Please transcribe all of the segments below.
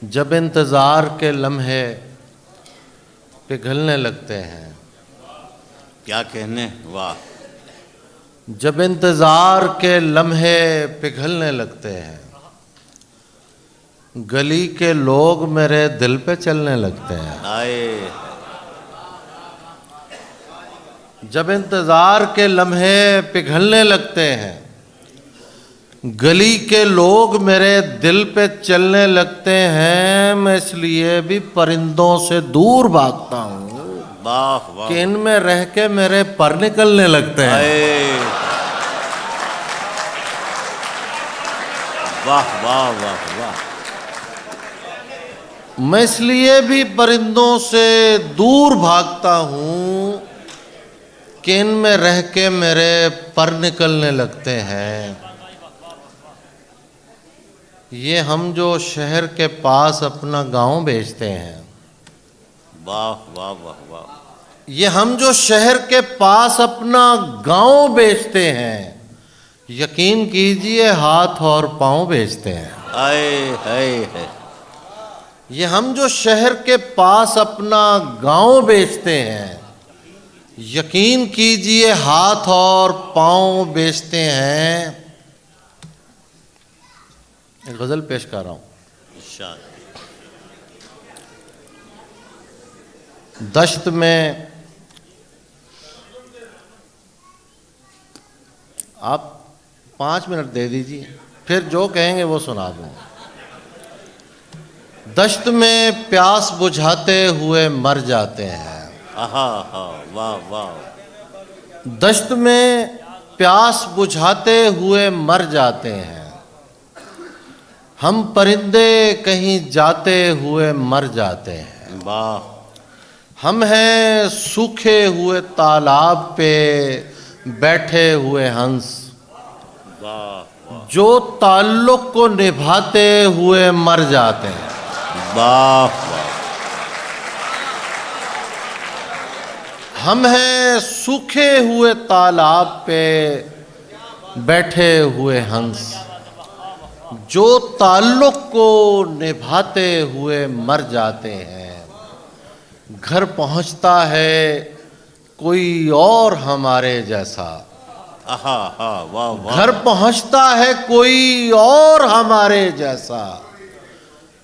जब इंतज़ार के लम्हे पिघलने लगते हैं। क्या कहने, वाह। जब इंतज़ार के लम्हे पिघलने लगते हैं, गली के लोग मेरे दिल पे चलने लगते हैं। आए। जब इंतज़ार के लम्हे पिघलने लगते हैं, गली के लोग मेरे दिल पे चलने लगते हैं। मैं इसलिए भी परिंदों से दूर भागता हूँ वाह वाह कि इनमें रह के मेरे पर निकलने लगते हैं। आए। वाह वाह वाह वाह। मैं इसलिए भी परिंदों से दूर भागता हूँ कि इनमें रह के मेरे पर निकलने लगते हैं। ये हम जो शहर के पास अपना गांव बेचते हैं, वाह वाह वाह वाह। ये हम जो शहर के पास अपना गांव बेचते हैं, यकीन कीजिए हाथ और पांव बेचते हैं। आए है। ये हम जो शहर के पास अपना गांव बेचते हैं, यकीन कीजिए हाथ और पांव बेचते हैं। एक गज़ल पेश कर रहा हूँ। दश्त में आप 5 मिनट दे दीजिए, फिर जो कहेंगे वो सुना दूँगा। दश्त में प्यास बुझाते हुए मर जाते हैं। आहा हा वाह वाह। दश्त में प्यास बुझाते हुए मर जाते हैं। हम परिंदे कहीं जाते हुए मर जाते हैं। वाह। हम हैं सूखे हुए तालाब पे बैठे हुए हंस, वाह जो ताल्लुक को निभाते हुए मर जाते हैं। वाह वाह। हम हैं सूखे हुए तालाब पे बैठे हुए हंस, जो ताल्लुक को निभाते हुए मर जाते हैं। घर पहुंचता है कोई और हमारे जैसा। आहा हा वाह वाह। घर पहुंचता है कोई और हमारे जैसा।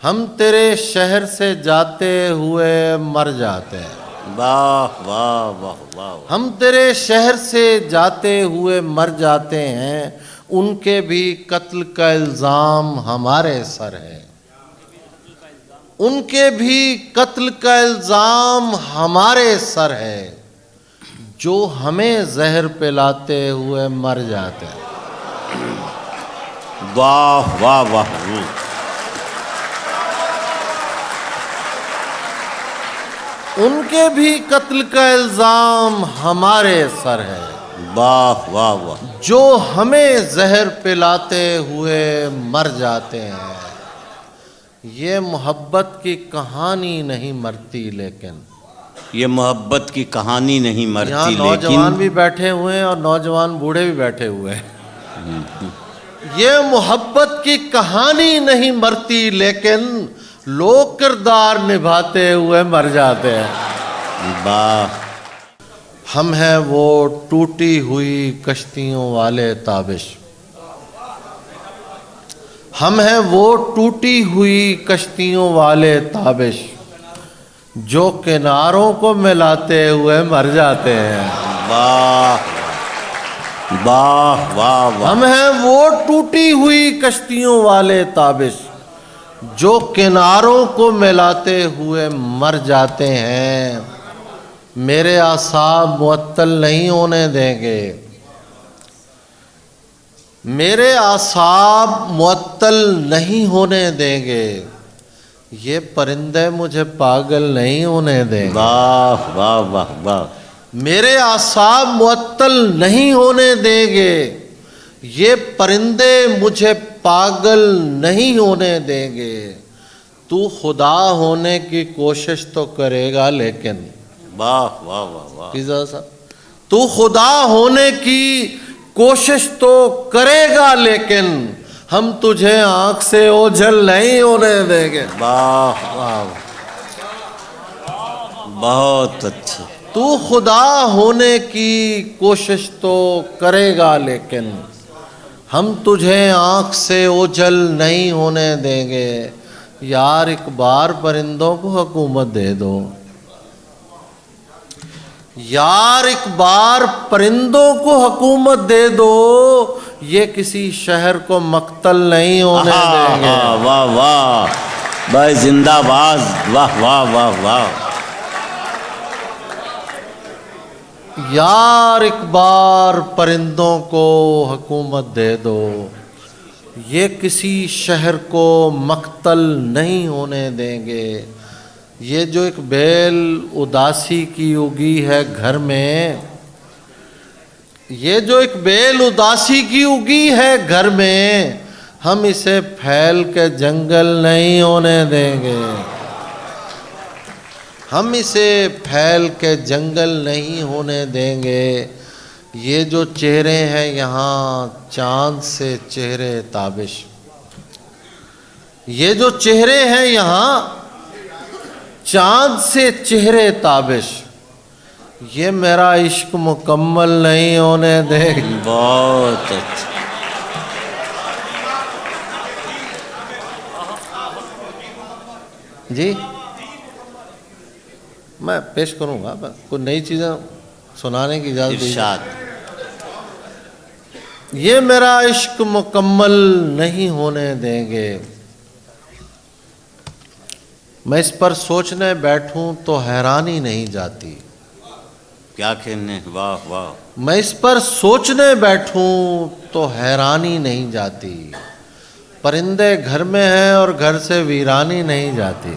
हम तेरे शहर से जाते हुए मर जाते हैं। वाह वाह वाह वाह। हम तेरे शहर से जाते हुए मर जाते हैं। उनके भी कत्ल का इल्ज़ाम हमारे सर है। उनके भी कत्ल का इल्ज़ाम हमारे सर है, जो हमें जहर पिलाते हुए मर जाते हैं। वाह वाह वाह। उनके भी कत्ल का इल्ज़ाम हमारे सर है। वाह वाह वाह। जो हमें जहर पिलाते हुए मर जाते हैं। ये मोहब्बत की कहानी नहीं मरती, लेकिन ये मोहब्बत की कहानी नहीं मरती, यहाँ नौजवान भी बैठे हुए हैं और नौजवान बूढ़े भी बैठे हुए हैं। ये मोहब्बत की कहानी नहीं मरती, लेकिन लोग किरदार निभाते हुए मर जाते हैं। वाह। हम हैं वो टूटी हुई कश्तियों वाले ताबिश। हम हैं वो टूटी हुई कश्तियों वाले ताबिश, जो किनारों को मिलाते हुए मर जाते हैं। वाह वाह वाह वाह। हम हैं वो टूटी हुई कश्तियों वाले ताबिश, जो किनारों को मिलाते हुए मर जाते हैं। मेरे आसाब मुअत्तल नहीं होने देंगे। मेरे आसाब मुअत्तल नहीं होने देंगे। ये परिंदे मुझे पागल नहीं होने देंगे। वाह वाह वाह वाह। मेरे आसाब मुअत्तल नहीं होने देंगे। ये परिंदे मुझे पागल नहीं होने देंगे। तू खुदा होने की कोशिश तो करेगा, लेकिन वाह वाह वाह वाह। तू खुदा होने की कोशिश तो करेगा, लेकिन हम तुझे आंख से ओझल नहीं होने देंगे। वाह वाह, बहुत अच्छे। तू खुदा होने की कोशिश तो करेगा, लेकिन हम तुझे आंख से ओझल नहीं होने देंगे। यार एक बार परिंदों को हुकूमत दे दो, यार एक बार परिंदों को हुकूमत दे दो, ये किसी शहर को मक्तल नहीं होने देंगे। वाह वाह भाई, जिंदाबाद, वाह वाह वाह वाह। यार एक बार परिंदों को हुकूमत दे दो, ये किसी शहर को मक्तल नहीं होने देंगे। ये जो एक बेल उदासी की उगी है घर में, ये जो एक बेल उदासी की उगी है घर में, हम इसे फैल के जंगल नहीं होने देंगे। हम इसे फैल के जंगल नहीं होने देंगे। ये जो चेहरे हैं यहाँ चांद से चेहरे ताबिश, ये जो चेहरे हैं यहाँ चांद से चेहरे ताबिश, ये मेरा इश्क मुकम्मल नहीं होने देंगे। बहुत अच्छा। जी मैं पेश करूंगा, कुछ नई चीज़ें सुनाने की इजाज़त दीजिए। इरशाद। ये मेरा इश्क मुकम्मल नहीं होने देंगे। मैं इस पर सोचने बैठूं तो हैरानी नहीं जाती। क्या कहने, वाह वाह। मैं इस पर सोचने बैठूं तो हैरानी नहीं जाती। परिंदे घर में हैं और घर से वीरानी नहीं जाती।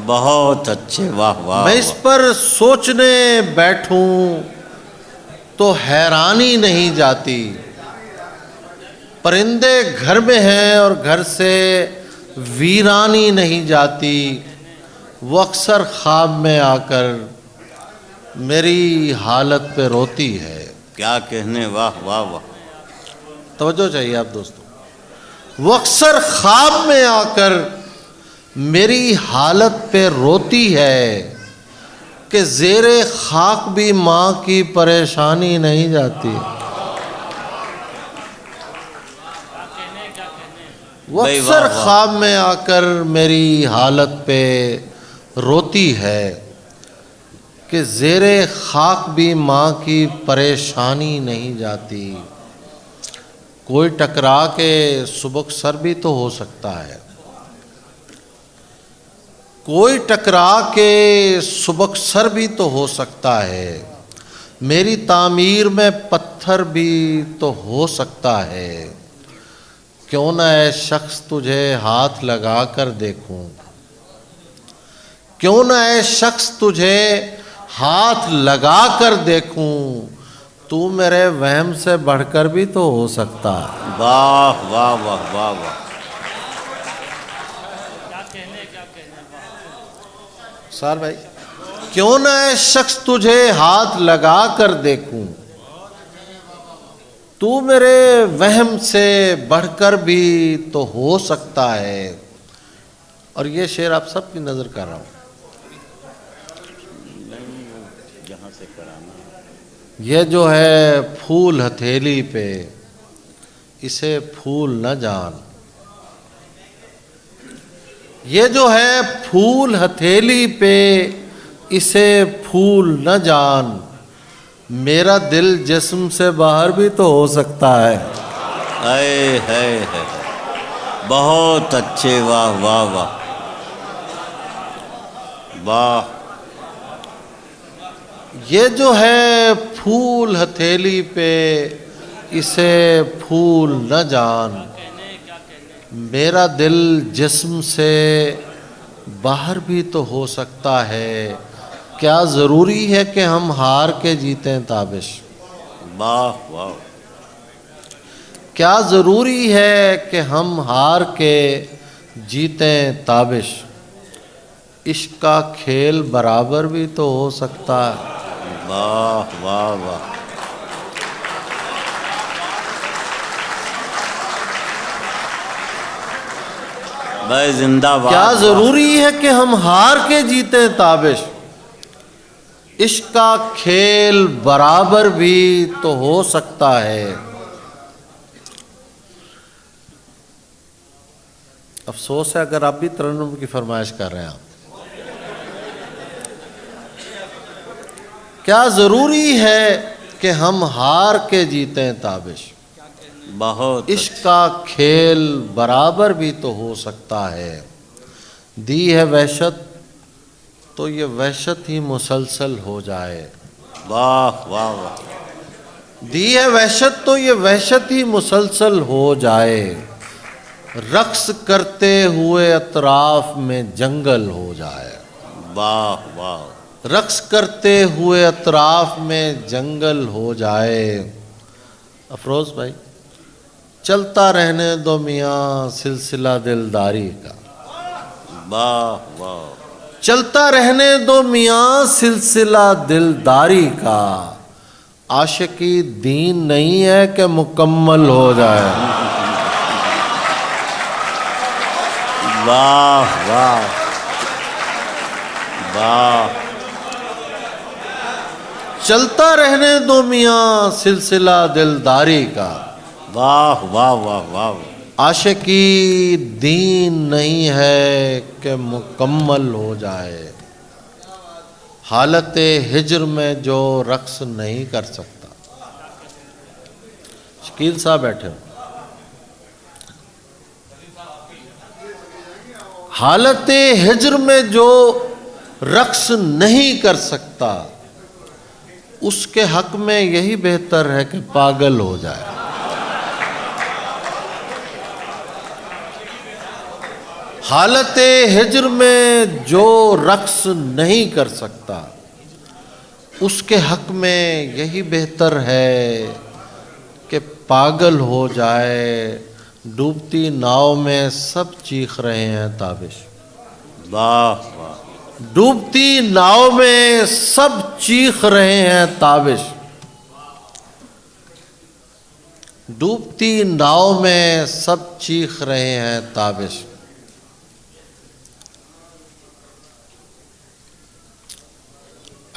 बहुत अच्छे, वाह वाह। मैं इस पर सोचने बैठूं तो हैरानी नहीं जाती। परिंदे घर में हैं और घर से वीरानी नहीं जाती। वो अक्सर ख्वाब में आकर मेरी हालत पे रोती है। क्या कहने, वाह वाह वाह। तवज्जो चाहिए आप दोस्तों। वो अक्सर ख्वाब में आकर मेरी हालत पे रोती है कि ज़ेरे खाक भी माँ की परेशानी नहीं जाती। वो अक्सर ख्वाब में आकर मेरी हालत पे रोती है कि ज़ेरे खाक भी माँ की परेशानी नहीं जाती। कोई टकरा के सुबक सर भी तो हो सकता है, कोई टकरा के सुबक सर भी तो हो सकता है। मेरी तामीर में पत्थर भी तो हो सकता है। क्यों ना ऐ शख्स तुझे हाथ लगा कर देखूं, क्यों ना ऐ शख्स तुझे हाथ लगा कर देखूं। तू मेरे वहम से बढ़कर भी तो हो सकता है। वाह वाह वाह वाह वाह। सर भाई, क्यों ना ऐ शख्स तुझे हाथ लगा कर देखूं। तू मेरे वहम से बढ़कर भी तो हो सकता है। और ये शेर आप सबकी नज़र कर रहा हूँ। जहाँ से कराना, ये जो है फूल हथेली पे, इसे फूल न जान। ये जो है फूल हथेली पे, इसे फूल न जान। मेरा दिल जिस्म से बाहर भी तो हो सकता है। है। बहुत अच्छे, वाह वाह वाह वाह। ये जो है फूल हथेली पे, इसे फूल न जान। मेरा दिल जिस्म से बाहर भी तो हो सकता है। क्या ज़रूरी है कि हम हार के जीतें ताबिश। वाह वाह। क्या ज़रूरी है कि हम हार के जीतें ताबिश। इश्क का खेल बराबर भी तो हो सकता है। वाह वाह वाह। भाई जिंदाबाद। क्या जरूरी है कि हम हार के जीते ताबिश? इश्क का खेल बराबर भी तो हो सकता है। अफसोस है अगर आप भी तरन्नुम की फरमाइश कर रहे हैं। क्या जरूरी है कि हम हार के जीते ताबिश? बहुत इश्क का खेल बराबर भी तो हो सकता है। दी है वहशत तो ये वहशत ही मुसलसल हो जाए। वाह वाह वाह। दी है वहशत तो ये वहशत ही मुसलसल हो जाए। रक्स करते हुए अतराफ में जंगल हो जाए। वाह वाह। रक्स करते हुए अतराफ में जंगल हो जाए। अफरोज भाई, चलता रहने दो मियाँ सिलसिला दिलदारी का। वाह वाह। चलता रहने दो मियाँ सिलसिला दिलदारी का। आशिकी दीन नहीं है कि मुकम्मल हो जाए। वाह वाह वाह। चलता रहने दो मियाँ सिलसिला दिलदारी का। वाह वाह वाह वाह। आशिकी दीन नहीं है कि मुकम्मल हो जाए। हालत हिज्र में जो रक्स नहीं कर सकता। शकील साहब बैठे हो। हालत हिज्र में जो रक्स नहीं कर सकता, उसके हक में यही बेहतर है कि पागल हो जाए। हालत हिज्र में जो रक्स नहीं कर सकता, उसके हक में यही बेहतर है कि पागल हो जाए। डूबती नाव में सब चीख रहे हैं ताबिश। वाह वाह। डूबती नाव में सब चीख रहे हैं ताबिश। डूबती नाव में सब चीख रहे हैं ताबिश।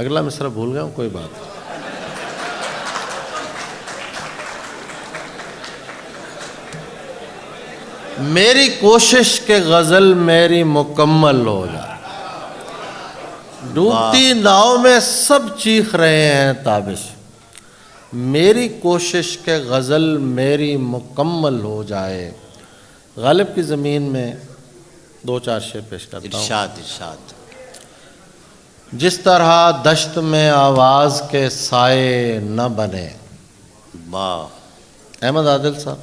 अगला मिसरा भूल गया हूं, कोई बात नहीं। मेरी कोशिश के गजल मेरी मुकम्मल हो जाए। डूबती नाव में सब चीख रहे हैं ताबिश। मेरी कोशिश के गजल मेरी मुकम्मल हो जाए। गालिब की ज़मीन में दो चार शेर पेश करता हूँ। इरशाद इरशाद। जिस तरह दश्त में आवाज़ के साए न बने। वाह। अहमद आदिल साहब।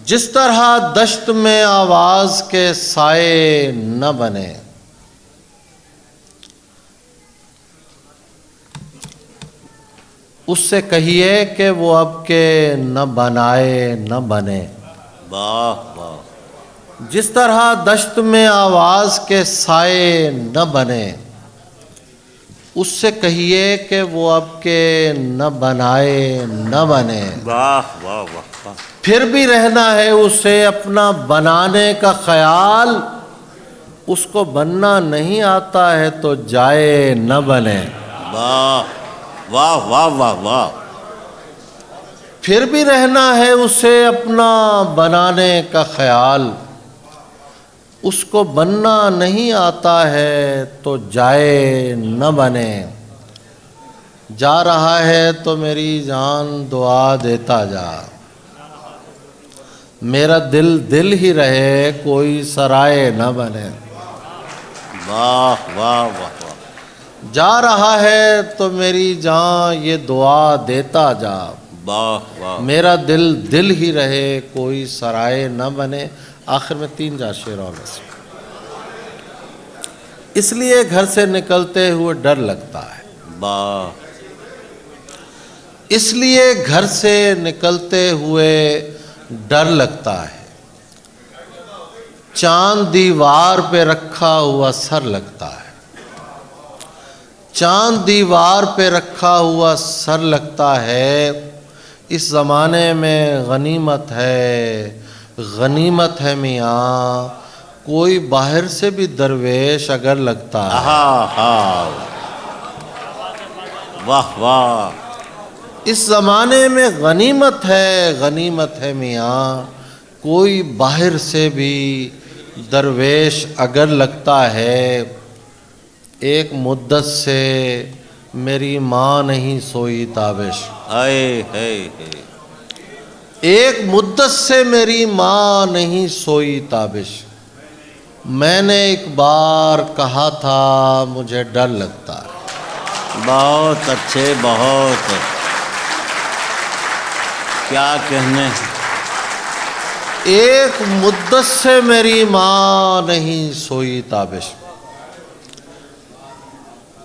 जिस तरह दश्त में आवाज़ के साए न बने, उससे कहिए कि वो अब के न बनाए न बने। वाह वाह। जिस तरह दश्त में आवाज़ के साए न बने, उससे कहिए कि वो अब के न बनाए न बने। वाह वाह वाह वाह। फिर भी रहना है उसे अपना बनाने का ख्याल। उसको बनना नहीं आता है तो जाए न बने। वाह वाह वाह वाह वाह। फिर भी रहना है उसे अपना बनाने का ख्याल। उसको बनना नहीं आता है तो जाए न बने। जा रहा है तो मेरी जान दुआ देता जा। मेरा दिल दिल ही रहे कोई सराय न बने। वाह वाह वाह वाह। जा रहा है तो मेरी जान ये दुआ देता जा। वाह वाह। मेरा दिल दिल ही रहे कोई सराय न बने। आखिर में 3 4 शेर और बस। इसलिए घर से निकलते हुए डर लगता है। वाह। इसलिए घर से निकलते हुए डर लगता है। चांद दीवार पे रखा हुआ सर लगता है। चांद दीवार पे रखा हुआ सर लगता है। इस ज़माने में गनीमत है गनीमत है मियाँ, कोई बाहर से भी दरवेश अगर लगता है। हाँ, वाह वाह। इस ज़माने में गनीमत है मियाँ, कोई बाहर से भी दरवेश अगर लगता है। एक मुद्दत से मेरी माँ नहीं सोई ताबिश, है। एक मुद्दत से मेरी माँ नहीं सोई ताबिश। मैंने एक बार कहा था मुझे डर लगता है। बहुत अच्छे, बहुत। क्या कहने। एक मुद्दत से मेरी माँ नहीं सोई ताबिश।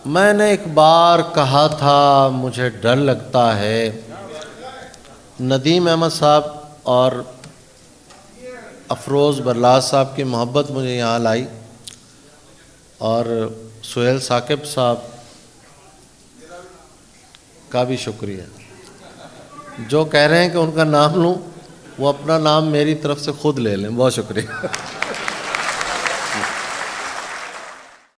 मैंने एक बार कहा था मुझे डर लगता है। नदीम अहमद साहब और अफरोज़ बरलास साहब की मोहब्बत मुझे यहाँ लाई, और सुहेल साकिब साहब का भी शुक्रिया। जो कह रहे हैं कि उनका नाम लूँ, वो अपना नाम मेरी तरफ से खुद ले लें। बहुत शुक्रिया।